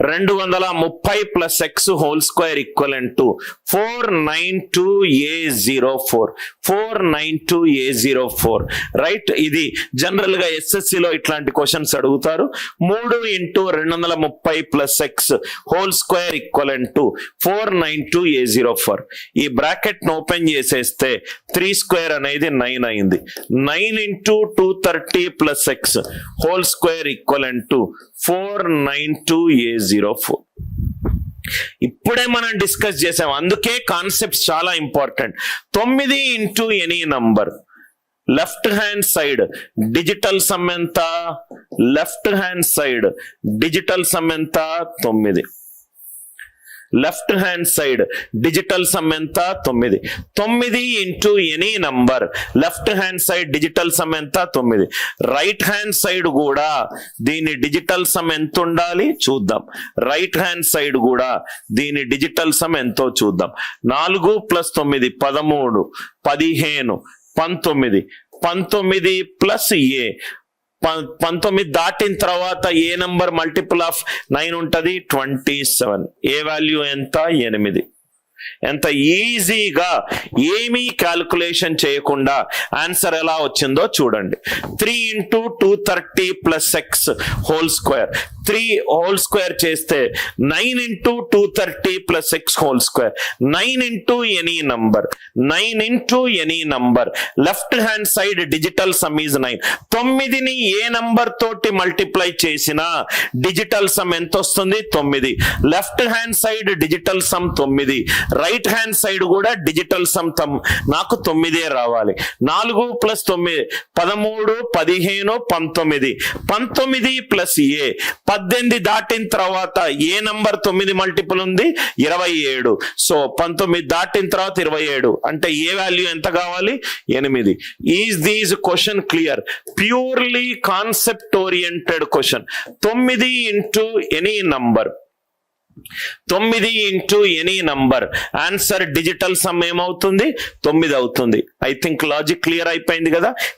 230 plus x whole square equivalent to 492A04. 492A04 right. ఇది general గా ఎస్ఎస్సిలో ఇట్లాంటి questions అడుగుతారు. 3 into 230 plus x whole square equivalent to 492A04. ఈ bracket ను open చేసేస్తే 3 స్క్వేర్ అనేది 9 అయింది. 9 into 230 plus x whole square equivalent to 492A04. ఇప్పుడే మనం డిస్కస్ చేసాం, అందుకే కాన్సెప్ట్స్ చాలా important. 9 into any number, left hand side digital sum ఎంత? Left hand side digital sum ఎంత? 9. Left hand side digital sum ఎంత? 9. 9 into any number, left hand side digital sum ఎంత? 9. Right hand side కూడా దీని digital sum ఎంత ఉండాలి చూద్దాం. Right hand side కూడా దీని డిజిటల్ సమ్ ఎంతో చూద్దాం. 4 ప్లస్ 9 13, 15, 19. 19 ప్లస్ ఏ 19 దాటిన తర్వాత ఏ నంబర్ మల్టిపుల్ ఆఫ్ 9 ఉంటది? 27. ఏ వాల్యూ ఎంత? 8. ఎంత ఈజీగా ఏమీ క్యాల్కులేషన్ చేయకుండా ఆన్సర్ ఎలా వచ్చిందో చూడండి. 3 into 230 plus x whole square, 3 whole square చేస్తే 9 into 230 plus x whole square. 9 into any number, 9 into any number, left hand side digital sum is 9. 9ని ఏ నంబర్ తోటి మల్టిప్లై చేసినా డిజిటల్ సమ్ ఎంత వస్తుంది? 9. Left hand side digital sum 9, right hand side కూడా digital sum నాకు 9 రావాలి. 4 plus 9 13, 15, 19. 19 plus ఏ 18 దాటిన తర్వాత ఏ నంబర్ 9 మల్టిపుల్ ఉంది? 27. సో 19 దాటిన తర్వాత 27 అంటే ఏ వాల్యూ ఎంత కావాలి? 8. Is these question clear? Purely concept oriented question. 9 into any number, 9 into any number, answer digital sum ఏమవుతుంది? 9 అవుతుంది. ఐ థింక్ లాజిక్ క్లియర్ అయిపోయింది కదా.